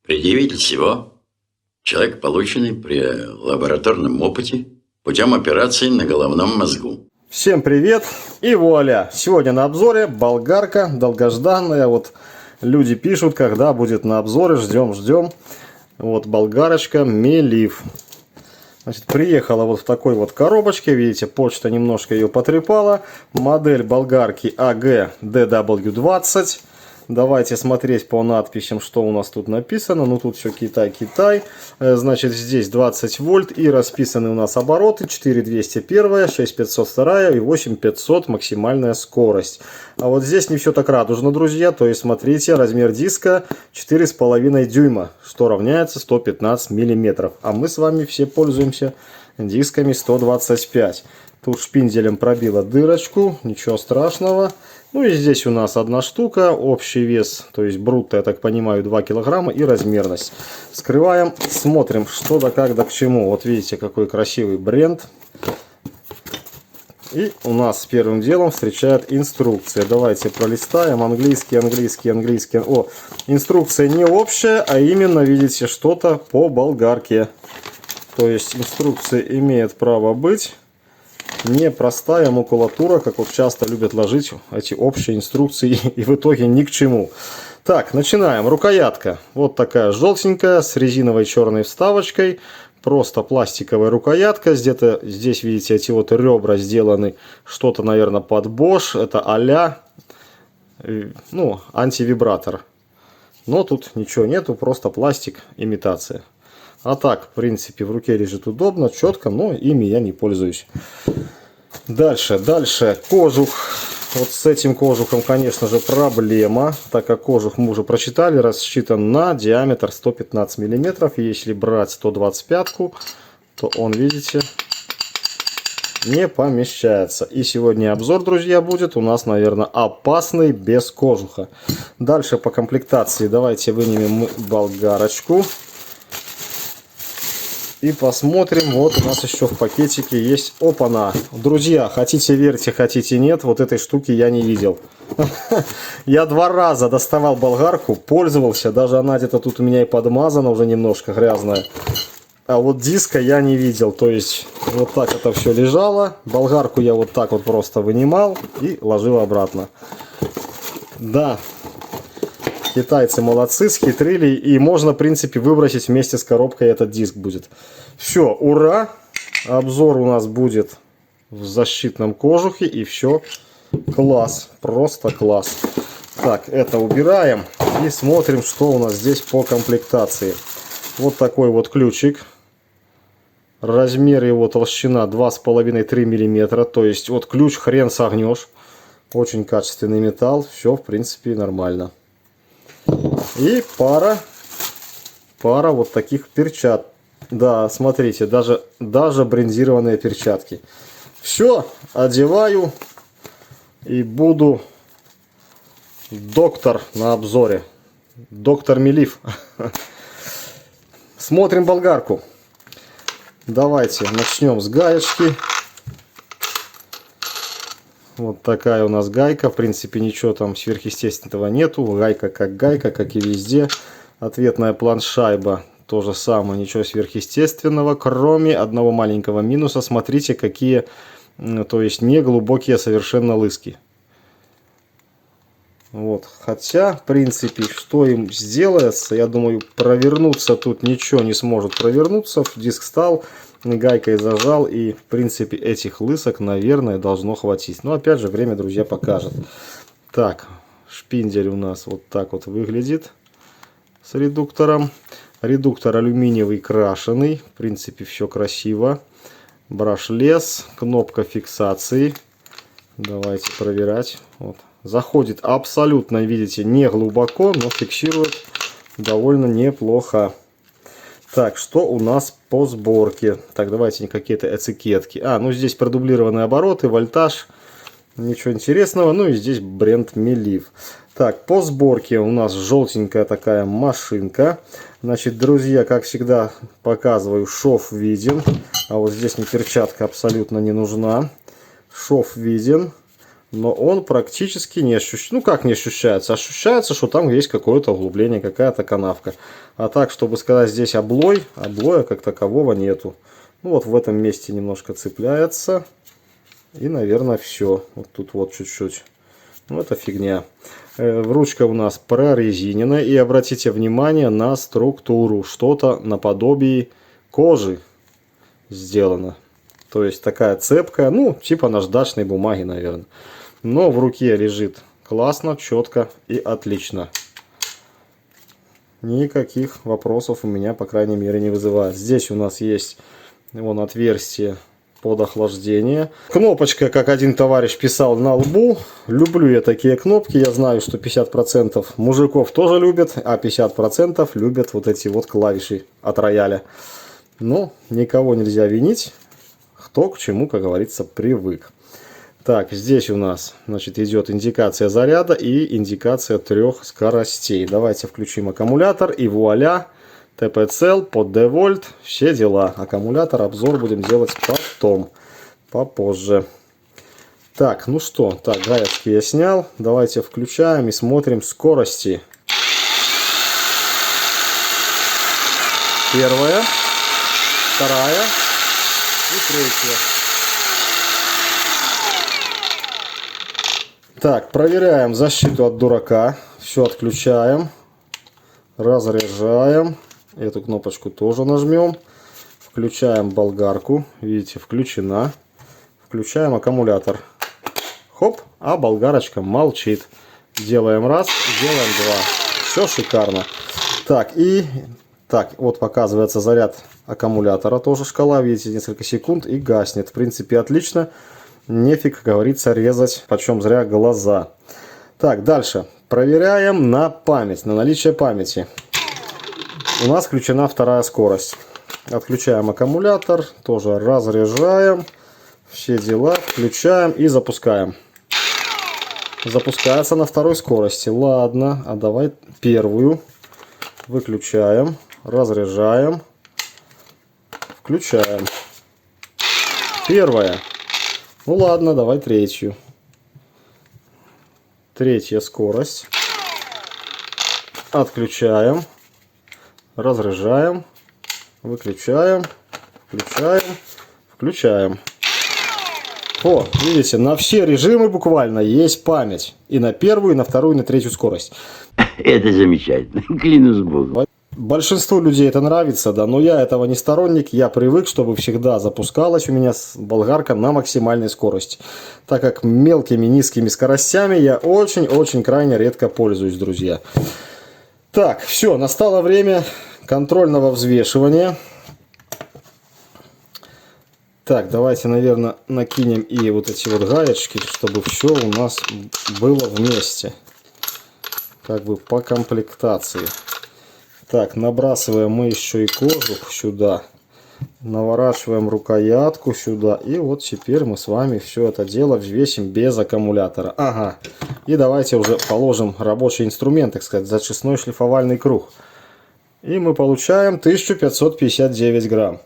Предъявитель всего – человек, полученный при лабораторном опыте путем операции на головном мозгу. Всем привет и вуаля! Сегодня на обзоре болгарка долгожданная. Вот люди пишут, когда будет на обзоре, ждем. Вот болгарочка Мелиф. Значит, приехала вот в такой вот коробочке. Видите, почта немножко ее потрепала. Модель болгарки AG-DW20. Давайте смотреть по надписям, что у нас тут написано. Ну, тут все Китай. Значит, здесь 20 вольт и расписаны у нас обороты. 4201, 6502 и 8500 максимальная скорость. А вот здесь не все так радужно, друзья. То есть, смотрите, размер диска 4,5 дюйма, что равняется 115 миллиметров. А мы с вами все пользуемся дисками 125. Тут шпинделем пробила дырочку, ничего страшного. Ну и здесь у нас одна штука, общий вес, то есть брутто, я так понимаю, 2 килограмма и размерность. Скрываем, смотрим, что да как да к чему. Вот видите, какой красивый бренд. И у нас первым делом встречает инструкция. Давайте пролистаем. Английский. О, инструкция не общая, а именно, видите, что-то по болгарке. То есть инструкция имеет право быть. Непростая макулатура, как вот часто любят ложить эти общие инструкции, и в итоге ни к чему. Так, начинаем. Рукоятка. Вот такая желтенькая, с резиновой черной вставочкой. Просто пластиковая рукоятка. Где-то здесь, видите, эти вот ребра сделаны, что-то, наверное, под Bosch. Это а-ля, ну, антивибратор. Но тут ничего нету, просто пластик, имитация. А так, в принципе, в руке лежит удобно, четко, но ими я не пользуюсь. Дальше, кожух. Вот с этим кожухом, конечно же, проблема, так как кожух мы уже прочитали, рассчитан на диаметр 115 миллиметров. Если брать 125, то он, видите, не помещается. И сегодня обзор, друзья, будет у нас, наверное, опасный, без кожуха. Дальше по комплектации давайте вынимем болгарочку. И посмотрим, вот у нас еще в пакетике есть, опа-на. Друзья, хотите верьте, хотите нет, вот этой штуки я не видел. Я 2 раза доставал болгарку, пользовался, даже она где-то тут у меня и подмазана, уже немножко грязная. А вот диска я не видел, то есть вот так это все лежало. Болгарку я вот так вот просто вынимал и ложил обратно. Да. Китайцы молодцы, схитрили, и можно, в принципе, выбросить вместе с коробкой этот диск будет. Все, ура! Обзор у нас будет в защитном кожухе, и все. Класс, просто класс. Так, это убираем и смотрим, что у нас здесь по комплектации. Вот такой вот ключик. Размер его толщина 2,5-3 мм. То есть, вот ключ хрен согнешь. Очень качественный металл. Все, в принципе, нормально. И пара вот таких перчаток. Да, смотрите, даже брендированные перчатки. Все, одеваю и буду доктор на обзоре. Доктор Мелиф. Смотрим болгарку. Давайте начнем с гаечки. Вот такая у нас гайка. В принципе, ничего там сверхъестественного нету. Гайка, как и везде. Ответная планшайба. То же самое, ничего сверхъестественного. Кроме одного маленького минуса. Смотрите, какие, то есть, не глубокие совершенно лыски. Вот. Хотя, в принципе, что им сделается, я думаю, провернуться тут ничего не сможет провернуться. Диск стал. Гайкой зажал, и в принципе этих лысок, наверное, должно хватить. Но опять же, время, друзья, покажет. Так, шпиндель у нас вот так вот выглядит с редуктором. Редуктор алюминиевый крашеный, в принципе все красиво. Брашлес, кнопка фиксации. Давайте проверять. Вот. Заходит абсолютно, видите, не глубоко, но фиксирует довольно неплохо. Так, что у нас по сборке? Так, давайте какие-то этикетки. Ну здесь продублированные обороты, вольтаж. Ничего интересного. Ну и здесь бренд Мелиф. Так, по сборке у нас желтенькая такая машинка. Значит, друзья, как всегда показываю, шов виден. А вот здесь мне перчатка абсолютно не нужна. Шов виден. но он практически не ощущается. Ну как не ощущается? Ощущается, что там есть какое-то углубление, какая-то канавка. А так, чтобы сказать, здесь облоя как такового нету. Ну вот в этом месте немножко цепляется. И, наверное, все. Вот тут вот чуть-чуть. Ну это фигня. Ручка у нас прорезиненная. И обратите внимание на структуру. Что-то наподобие кожи сделано. То есть такая цепкая, ну типа наждачной бумаги, наверное. Но в руке лежит классно, четко и отлично. Никаких вопросов у меня, по крайней мере, не вызывает. Здесь у нас есть вон отверстие под охлаждение. Кнопочка, как один товарищ писал, на лбу. Люблю я такие кнопки. Я знаю, что 50% мужиков тоже любят, а 50% любят вот эти вот клавиши от рояля. Но никого нельзя винить. Кто к чему, как говорится, привык. Так, здесь у нас, значит, идет индикация заряда и индикация 3 скоростей. Давайте включим аккумулятор и вуаля, ТП-цел под D-вольт, все дела. Аккумулятор, обзор будем делать потом, попозже. Так, ну что, так, гаечки я снял. Давайте включаем и смотрим скорости. Первая, вторая и третья. Так, проверяем защиту от дурака. Все отключаем. Разряжаем. Эту кнопочку тоже нажмем. Включаем болгарку. Видите, включена. Включаем аккумулятор. Хоп, а болгарочка молчит. Делаем раз, делаем два. Все шикарно. Так, вот показывается заряд аккумулятора. Тоже шкала, видите, несколько секунд и гаснет. В принципе, отлично. Нефиг, как говорится, резать, почем зря глаза. Так, дальше. Проверяем на память, на наличие памяти. У нас включена вторая скорость. Отключаем аккумулятор, тоже разряжаем. Все дела, включаем и запускаем. Запускается на второй скорости. Ладно, а давай первую. Выключаем, разряжаем, включаем. Первая. Ну ладно, давай третью. Третья скорость. Отключаем. Разряжаем. Выключаем. Включаем. Включаем. О, видите, на все режимы буквально есть память. И на первую, и на вторую, и на третью скорость. Это замечательно. Клянусь Богом. Большинству людей это нравится, да, но я этого не сторонник, я привык, чтобы всегда запускалась у меня болгарка на максимальной скорости. Так как мелкими низкими скоростями я очень-очень крайне редко пользуюсь, друзья. Так, все, настало время контрольного взвешивания. Так, давайте, наверное, накинем и вот эти вот гаечки, чтобы все у нас было вместе. Как бы по комплектации. Так, набрасываем мы еще и кожух сюда. Наворачиваем рукоятку сюда. И вот теперь мы с вами все это дело взвесим без аккумулятора. Ага. И давайте уже положим рабочий инструмент, так сказать, зачистной шлифовальный круг. И мы получаем 1559 грамм.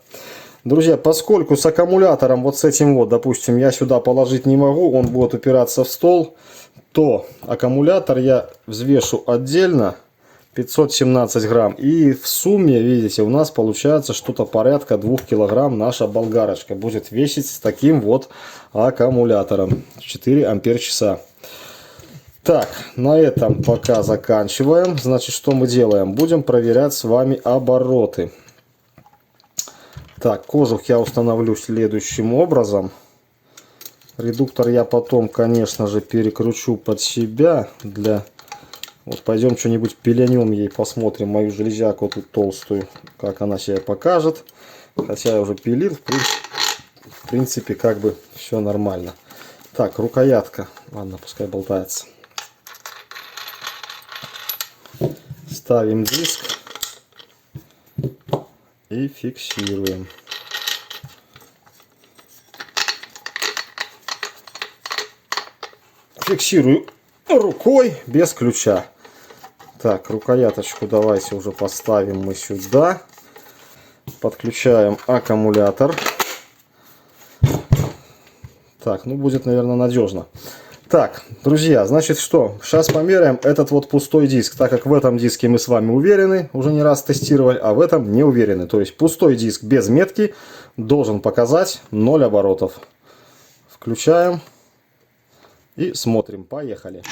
Друзья, поскольку с аккумулятором, вот с этим вот, допустим, я сюда положить не могу, он будет упираться в стол, то аккумулятор я взвешу отдельно. 517 грамм. И в сумме, видите, у нас получается что-то порядка 2 килограмм наша болгарочка будет весить с таким вот аккумулятором. 4 ампер-часа. Так, на этом пока заканчиваем. Значит, что мы делаем? Будем проверять с вами обороты. Так, кожух я установлю следующим образом. Редуктор я потом, конечно же, перекручу под себя для... Вот пойдем что-нибудь пилянем ей, посмотрим мою железяку тут толстую, как она себя покажет. Хотя я уже пилил, в принципе, как бы все нормально. Так, рукоятка, ладно, пускай болтается. Ставим диск и фиксируем. Фиксирую рукой без ключа. Так, рукояточку давайте уже поставим мы сюда. Подключаем аккумулятор. Так, ну будет, наверное, надежно. Так, друзья, значит что, сейчас померяем этот вот пустой диск, так как в этом диске мы с вами уверены, уже не раз тестировали, а в этом не уверены. То есть пустой диск без метки должен показать 0 оборотов. Включаем и смотрим, поехали.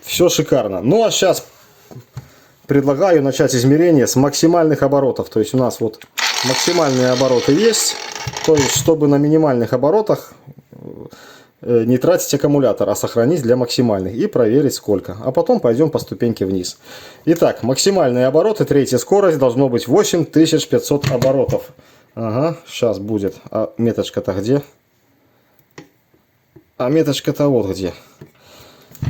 Все шикарно. Ну а сейчас предлагаю начать измерение с максимальных оборотов. То есть у нас вот максимальные обороты есть. То есть чтобы на минимальных оборотах не тратить аккумулятор, а сохранить для максимальных. И проверить сколько. А потом пойдем по ступеньке вниз. Итак, максимальные обороты, третья скорость должно быть 8500 оборотов. Ага, сейчас будет. А меточка-то где? А меточка-то вот где.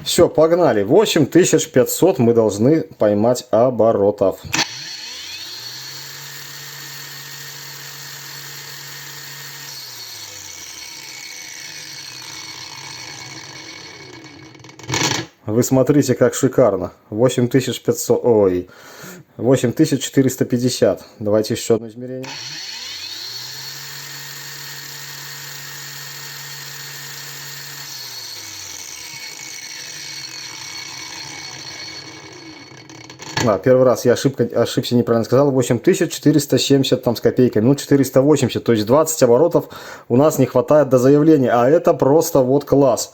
Все, погнали. 8500 мы должны поймать оборотов. Вы смотрите, как шикарно. 8500, ой, 8450. Давайте еще одно измерение. Первый раз я ошибся, неправильно сказал. 8470 там с копейками. Ну, 480. То есть 20 оборотов у нас не хватает до заявления. А это просто вот класс.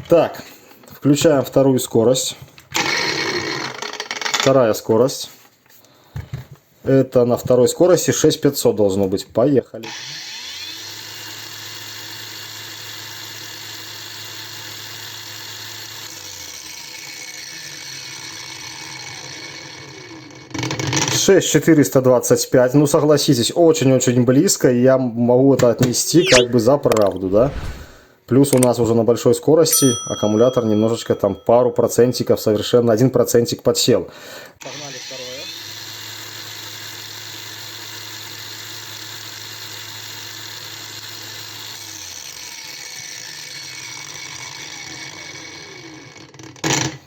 Так, включаем вторую скорость. Вторая скорость. Это на второй скорости 6500 должно быть. Поехали. Шесть 425, ну согласитесь, очень-очень близко, и я могу это отнести как бы за правду, да. Плюс у нас уже на большой скорости аккумулятор немножечко там пару процентиков, совершенно 1 процентик подсел. Погнали второе.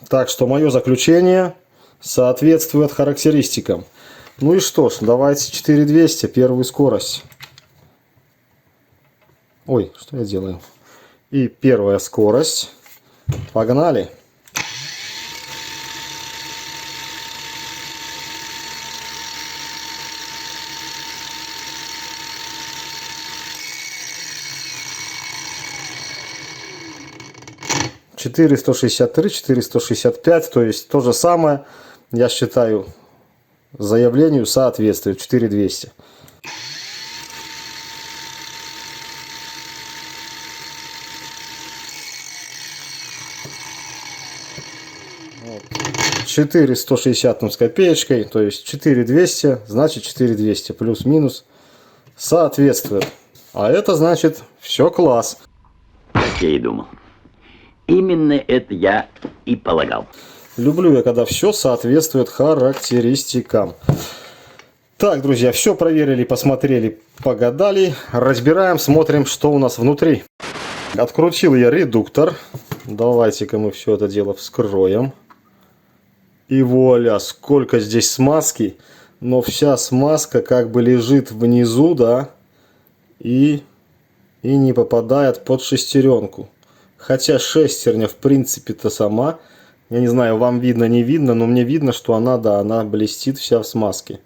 Так что мое заключение соответствует характеристикам. Ну и что ж, давайте 4200, первую скорость. Ой, что я делаю? И первая скорость. Погнали. Четыреста 463, 465, то есть то же самое, я считаю, заявлению соответствует 4200. Вот. 4160 с копеечкой, то есть 4200, значит 4200 плюс-минус соответствует. А это значит все класс. Как я и думал. Именно это я и полагал. Люблю я, когда все соответствует характеристикам. Так, друзья, все проверили, посмотрели, погадали. Разбираем, смотрим, что у нас внутри. Открутил я редуктор. Давайте-ка мы все это дело вскроем. И вуаля, сколько здесь смазки. Но вся смазка как бы лежит внизу, да. И не попадает под шестеренку. Хотя шестерня в принципе-то сама. Я не знаю, вам видно, не видно, но мне видно, что она, да, она блестит вся в смазке.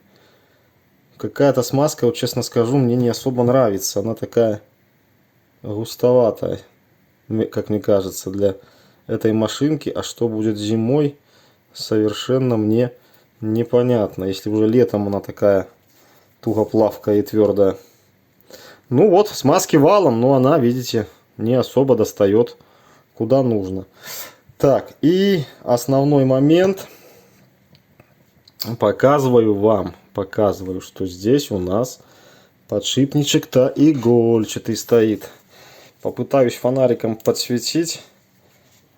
Какая-то смазка, вот честно скажу, мне не особо нравится. Она такая густоватая, как мне кажется, для этой машинки. А что будет зимой, совершенно мне непонятно. Если уже летом она такая тугоплавкая и твердая. Ну вот, смазки валом, но она, видите, не особо достает куда нужно. Так, и основной момент показываю вам. Показываю, что здесь у нас подшипничек-то игольчатый стоит. Попытаюсь фонариком подсветить.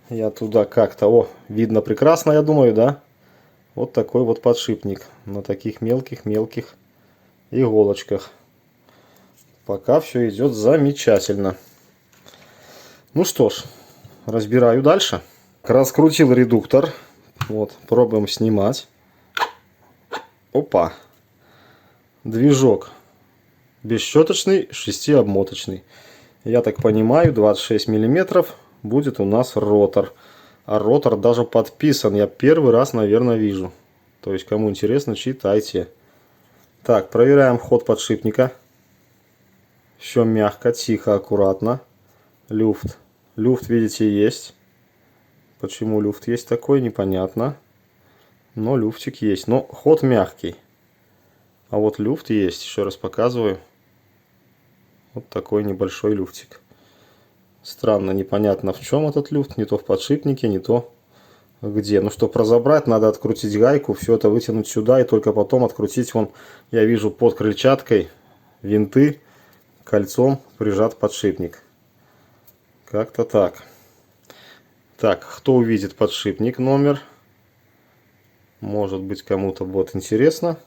Я туда как-то... О, видно прекрасно, я думаю, да? Вот такой вот подшипник на таких мелких-мелких иголочках. Пока все идет замечательно. Ну что ж, разбираю дальше. Раскрутил редуктор. Вот, пробуем снимать. Опа. Движок бесщеточный, 6-обмоточный. Я так понимаю, 26 миллиметров будет у нас ротор. А ротор даже подписан. Я первый раз, наверное, вижу. То есть, кому интересно, читайте. Так, проверяем ход подшипника. Все мягко, тихо, аккуратно. Люфт. Люфт, видите, есть. Почему люфт есть такой, непонятно. Но люфтик есть. Но ход мягкий. А вот люфт есть. Еще раз показываю. Вот такой небольшой люфтик. Странно, непонятно в чем этот люфт. Не то в подшипнике, не то где. Ну, чтобы разобрать, надо открутить гайку. Все это вытянуть сюда. И только потом открутить. Вон, я вижу под крыльчаткой винты. Кольцом прижат подшипник. Как-то так. Так, кто увидит подшипник номер? Может быть, кому-то будет интересно.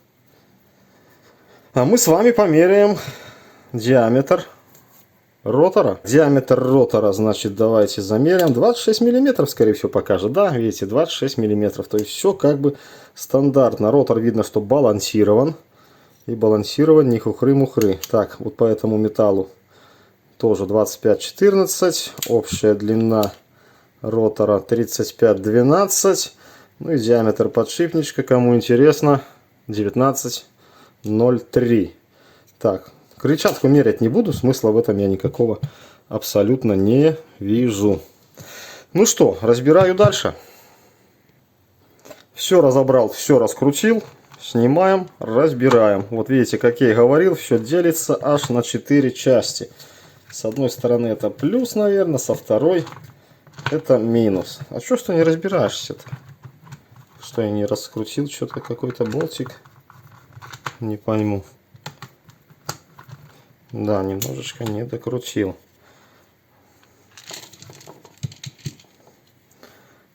А мы с вами померяем диаметр ротора. Диаметр ротора, значит, давайте замерим. 26 миллиметров, скорее всего, покажет. Да, видите, 26 миллиметров. То есть все как бы стандартно. Ротор видно, что балансирован. И балансирован не хухры-мухры. Так, вот по этому металлу тоже 25-14. Общая длина ротора 35-12. Ну и диаметр подшипничка, кому интересно, 19,03. Так, крыльчатку мерять не буду, смысла в этом я никакого абсолютно не вижу. Ну что, разбираю дальше. Все разобрал, все раскрутил. Снимаем, разбираем. Вот видите, как я и говорил, все делится аж на 4 части. С одной стороны это плюс, наверное, со второй это минус. А что не разбираешься-то? Что я не раскрутил, что-то какой-то болтик. Не пойму. Да, немножечко не докрутил.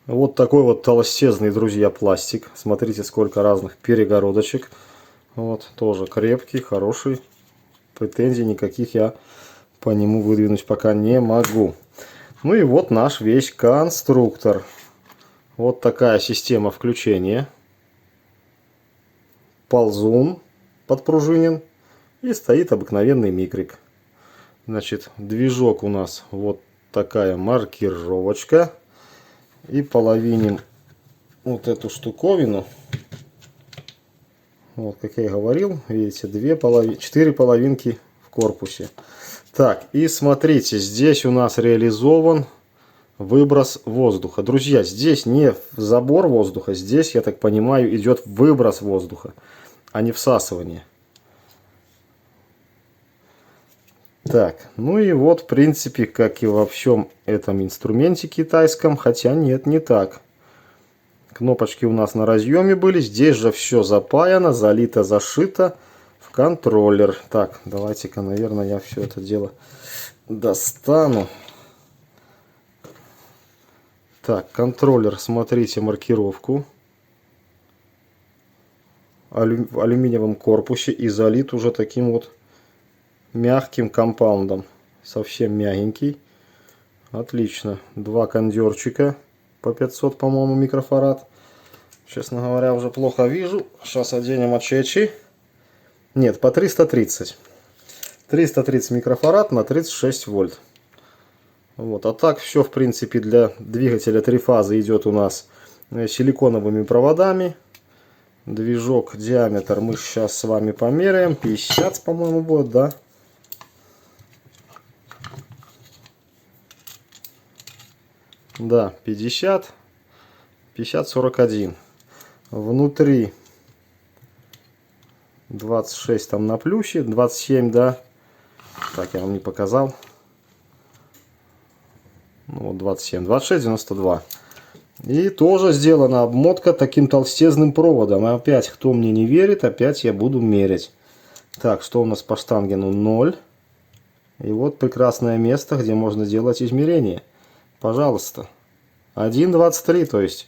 Вот такой вот толстезный, друзья, пластик. Смотрите, сколько разных перегородочек. Вот, тоже крепкий, хороший. Претензий никаких я по нему выдвинуть пока не могу. Ну и вот наш весь конструктор. Вот такая система включения. Ползун подпружинен. И стоит обыкновенный микрик. Значит, движок у нас вот такая маркировочка. И половиним вот эту штуковину. Вот, как я и говорил, видите, 4 половинки в корпусе. Так, и смотрите, здесь у нас реализован выброс воздуха. Друзья, здесь не забор воздуха, здесь, я так понимаю, идет выброс воздуха, а не всасывание. Так, ну и вот, в принципе, как и во всем этом инструменте китайском, хотя нет, не так. Кнопочки у нас на разъеме были, здесь же все запаяно, залито, зашито в контроллер. Так, давайте-ка, наверное, я все это дело достану. Так, контроллер, смотрите маркировку. В алюминиевом корпусе и залит уже таким вот мягким компаундом. Совсем мягенький. Отлично. 2 кондерчика по 500, по-моему, микрофарад. Честно говоря, уже плохо вижу. Сейчас оденем очечи. Нет, по 330. 330 микрофарад на 36 вольт. Вот. А так все, в принципе, для двигателя 3 фазы идет у нас силиконовыми проводами. Движок, диаметр мы сейчас с вами померяем. 50, по-моему, будет, да? Да, 50. 50-41. Внутри 26 там на плюсе, 27, да. Так, я вам не показал. Ну, вот 27, 26, 92. И тоже сделана обмотка таким толстезным проводом. И опять, кто мне не верит, опять я буду мерять. Так, что у нас по штангену? 0. И вот прекрасное место, где можно делать измерения. Пожалуйста. 1,23, то есть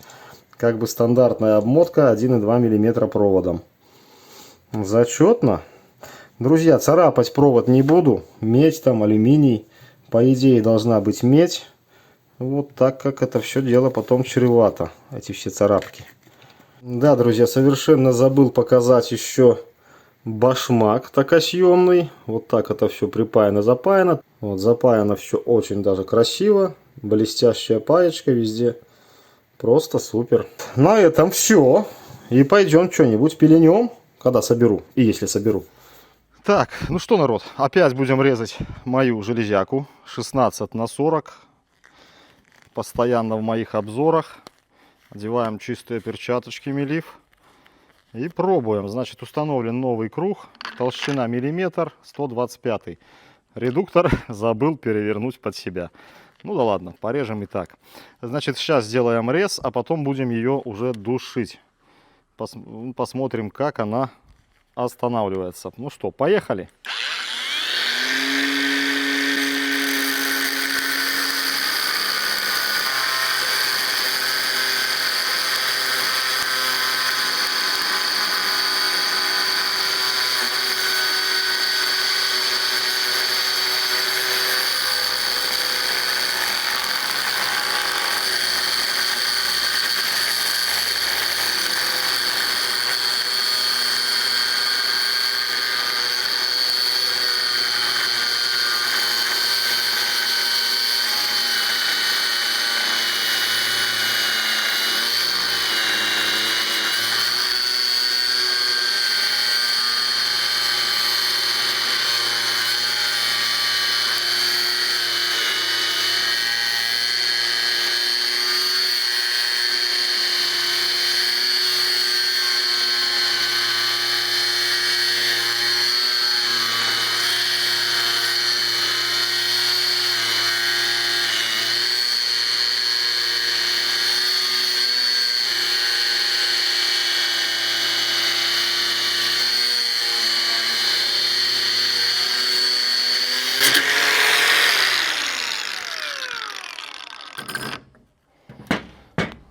как бы стандартная обмотка 1,2 мм проводом. Зачетно. Друзья, царапать провод не буду. Медь там, алюминий. По идее должна быть медь. Вот так как это все дело потом чревато. Эти все царапки. Да, друзья, совершенно забыл показать еще башмак токосъемный. Вот так это все припаяно, запаяно. Вот запаяно все очень даже красиво. Блестящая паечка везде. Просто супер. На этом все. И пойдем что-нибудь пеленем, когда соберу. И если соберу. Так, ну что, народ, опять будем резать мою железяку 16×40. Постоянно в моих обзорах. Одеваем чистые перчаточки милиф. И пробуем. Значит, установлен новый круг. Толщина миллиметр, 125. Редуктор забыл перевернуть под себя. Ну да ладно, порежем и так. Значит, сейчас сделаем рез, а потом будем ее уже душить. Посмотрим, как она останавливается. Ну что, поехали.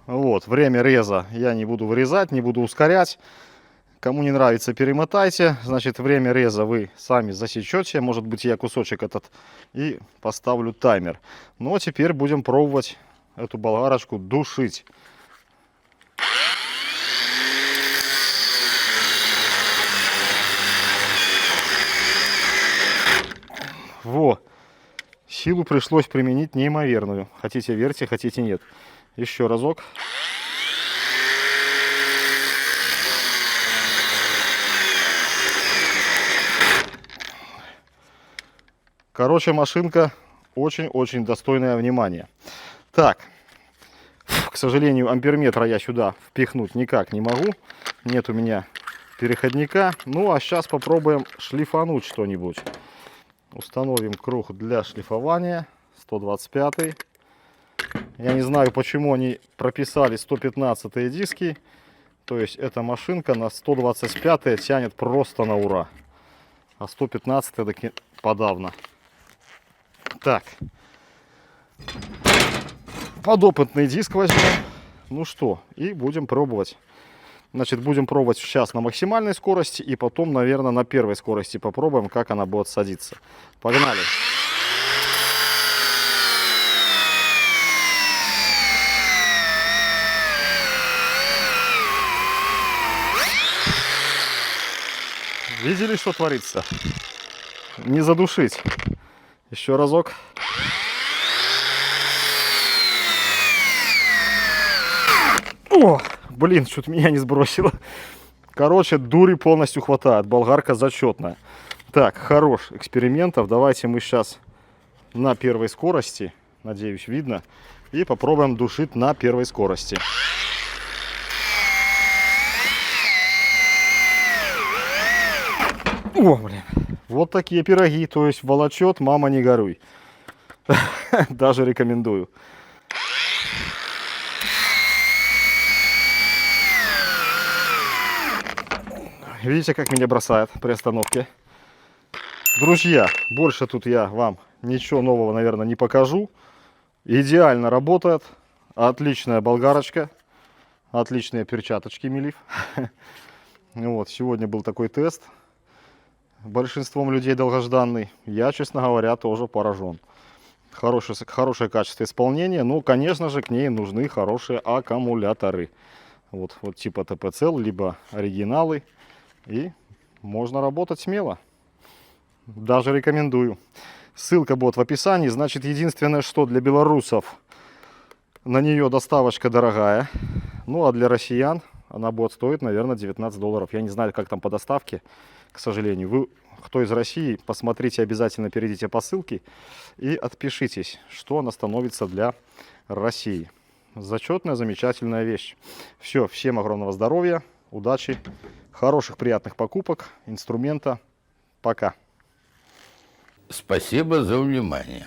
Вот, время реза я не буду вырезать, не буду ускорять. Кому не нравится, перемотайте. Значит, время реза вы сами засечете. Может быть, я кусочек этот и поставлю таймер. Ну, а теперь будем пробовать эту болгарочку душить. Во! Силу пришлось применить неимоверную. Хотите верьте, хотите нет. Еще разок. Короче, машинка очень-очень достойное внимания. Так, к сожалению, амперметра я сюда впихнуть никак не могу. Нет у меня переходника. Ну, а сейчас попробуем шлифануть что-нибудь. Установим круг для шлифования. 125. Я не знаю, почему они прописали 115 диски. То есть эта машинка на 125 тянет просто на ура. А 115 таки подавно. Так. Подопытный диск возьмем. Ну что, и будем пробовать. Значит, будем пробовать сейчас на максимальной скорости. И потом, наверное, на первой скорости попробуем, как она будет садиться. Погнали. Видели, что творится? Не задушить. Еще разок. О, блин, что-то меня не сбросило. Короче, дури полностью хватает. Болгарка зачетная. Так, хорош экспериментов. Давайте мы сейчас на первой скорости, надеюсь, видно, и попробуем душить на первой скорости. О, блин. Вот такие пироги. То есть волочет, мама, не горюй. Даже рекомендую. Видите, как меня бросает при остановке. Друзья, больше тут я вам ничего нового, наверное, не покажу. Идеально работает. Отличная болгарочка. Отличные перчаточки милиф. Вот, сегодня был такой тест. Большинством людей долгожданный. Я, честно говоря, тоже поражен. Хорошее качество исполнения. Ну, конечно же, к ней нужны хорошие аккумуляторы. Вот типа ТПЦ, либо оригиналы. И можно работать смело. Даже рекомендую. Ссылка будет в описании. Значит, единственное, что для белорусов на нее доставочка дорогая. Ну, а для россиян она будет стоить, наверное, $19. Я не знаю, как там по доставке, к сожалению. Вы, кто из России, посмотрите обязательно, перейдите по ссылке и отпишитесь, что она становится для России. Зачетная, замечательная вещь. Все, всем огромного здоровья, удачи, хороших, приятных покупок, инструмента. Пока. Спасибо за внимание.